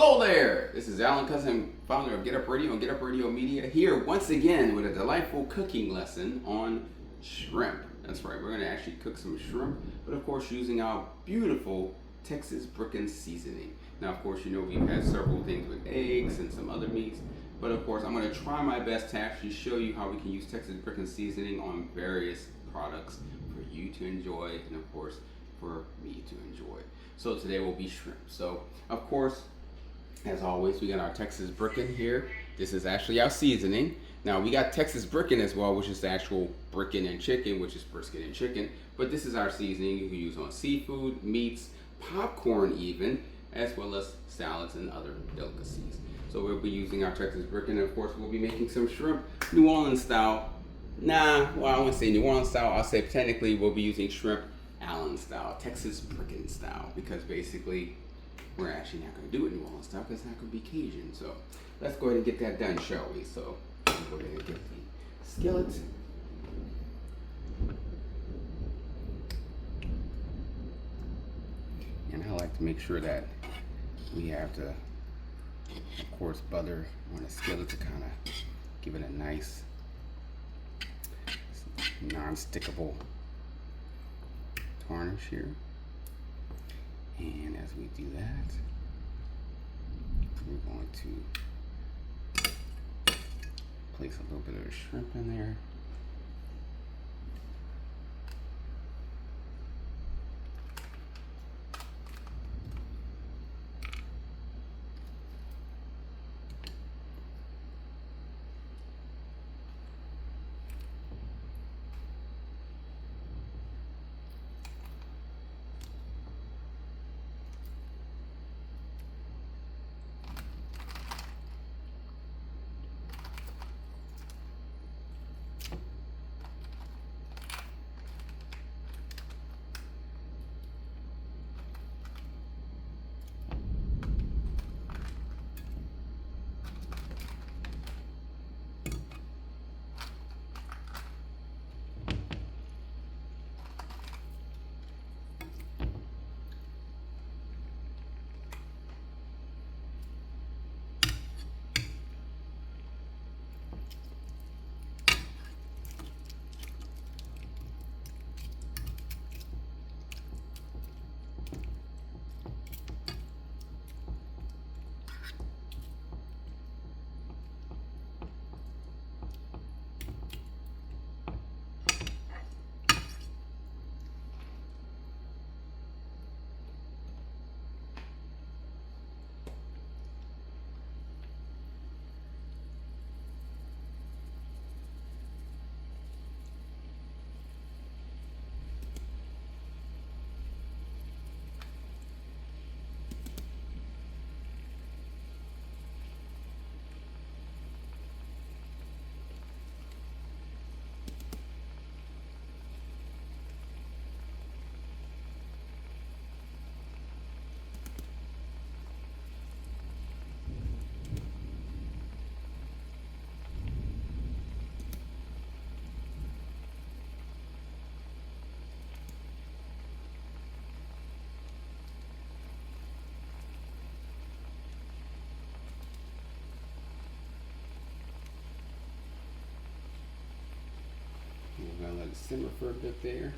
Hello there! This is Alan Cousin, founder of Get Up Radio and Get Up Radio Media, here once again with a delightful cooking lesson on shrimp. That's right, we're going to actually cook some shrimp, but of course using our beautiful Texas Bricken Seasoning. Now, of course, you know we've had several things with eggs and some other meats, but of course I'm going to try my best to actually show you how we can use Texas Bricken Seasoning on various products for you to enjoy and of course for me to enjoy. So today will be shrimp. So of course, as always, we got our Texas Bricken here. This is actually our seasoning. Now we got Texas Bricken as well, which is the actual Bricken and chicken, which is brisket and chicken. But this is our seasoning you can use on seafood, meats, popcorn even, as well as salads and other delicacies. So we'll be using our Texas Bricken, and of course we'll be making some shrimp New Orleans style. I wouldn't say New Orleans style. I'll say technically we'll be using shrimp Allen style, Texas Bricken style, because basically we're actually not going to do it New Orleans style because it's not going to be Cajun. So let's go ahead and get that done, shall we? So we'll go ahead and get the skillet. And I like to make sure that we have to, of course, butter on the skillet to kind of give it a nice non-stickable tarnish here. And as we do that, we're going to place a little bit of the shrimp in there. We're going to let it simmer for a bit there.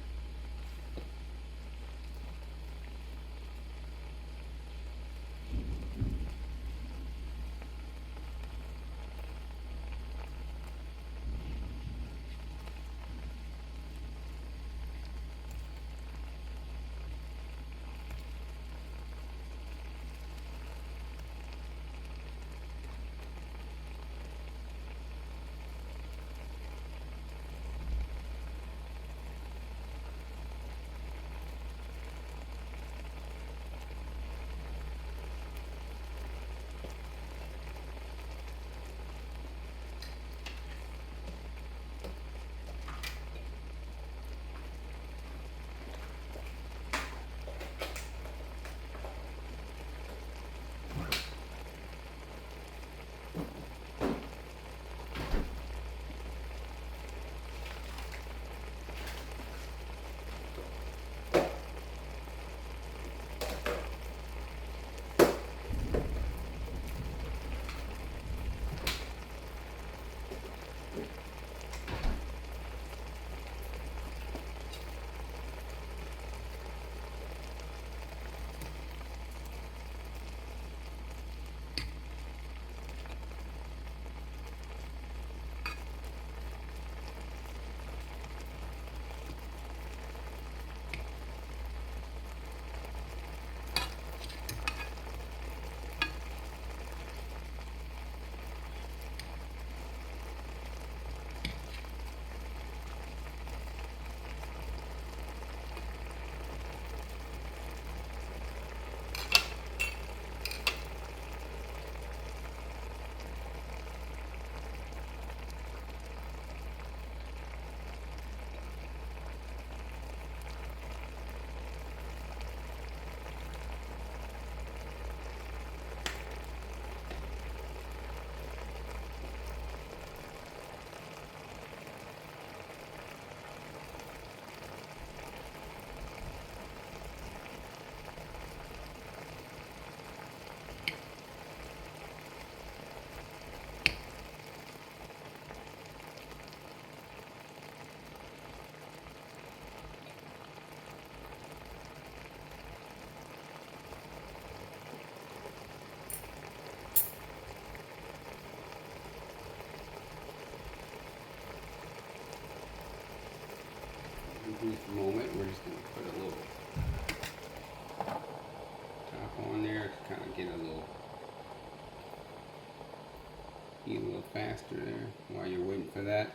Be a little faster there while you're waiting for that.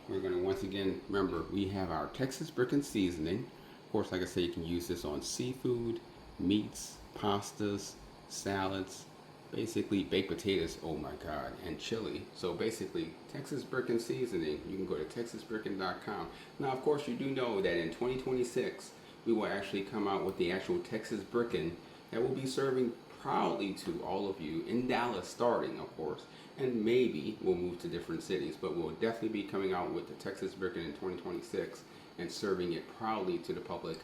We're going to once again remember we have our Texas Bricken Seasoning. Of course, like I say, you can use this on seafood, meats, pastas, salads, basically baked potatoes, oh my god, and chili. So basically, Texas Bricken Seasoning, you can go to texasbricken.com. Now, of course, you do know that in 2026, we will actually come out with the actual Texas Bricken that will be serving proudly to all of you in Dallas starting, of course, and maybe we'll move to different cities, but we'll definitely be coming out with the Texas Bricken in 2026 and serving it proudly to the public,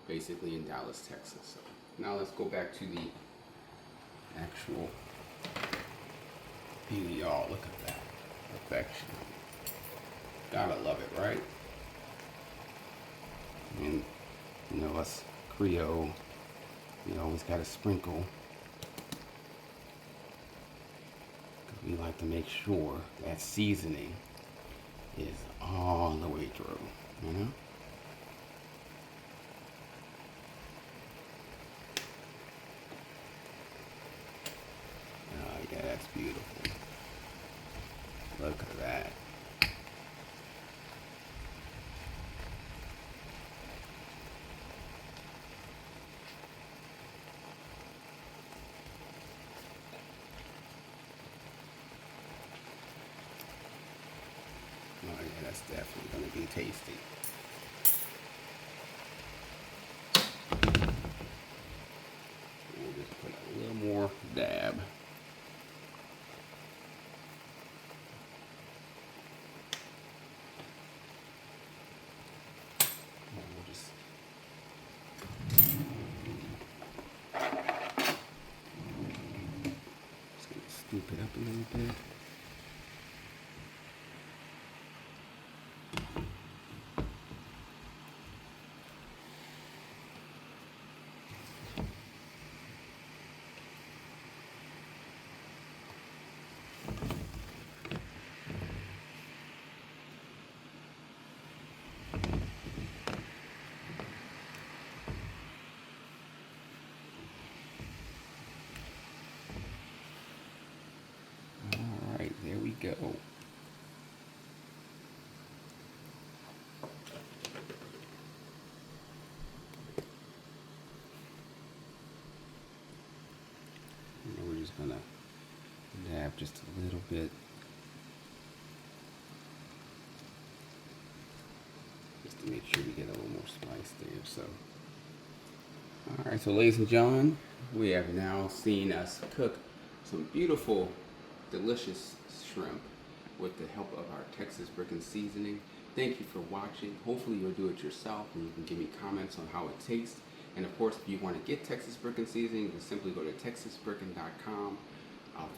basically in Dallas, Texas. So now let's go back to the actual beauty, y'all. Look at that perfection. Gotta love it, right? I mean, you know, us Creole, we always gotta sprinkle. We like to make sure that seasoning is all the way through, you know? Oh yeah, that's beautiful. Look at that. Oh yeah, that's definitely going to be tasty. We'll just put a little more dab. We'll just going to scoop it up a little bit. There we go. And we're just gonna dab just a little bit. Just to make sure we get a little more spice there. So, alright, so ladies and gentlemen, we have now seen us cook some beautiful, delicious shrimp with the help of our Texas Bricken Seasoning. Thank you for watching. Hopefully you'll do it yourself and you can give me comments on how it tastes. And of course, if you want to get Texas Bricken Seasoning, just simply go to texasbricken.com.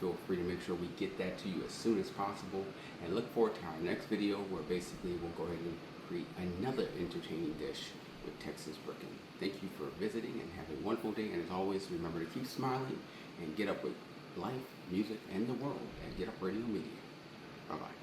Feel free to make sure we get that to you as soon as possible. And look forward to our next video where basically we'll go ahead and create another entertaining dish with Texas Bricken. Thank you for visiting and have a wonderful day. And as always, remember to keep smiling and get up with life, music, and the world at Get Up Radio Media. Bye-bye.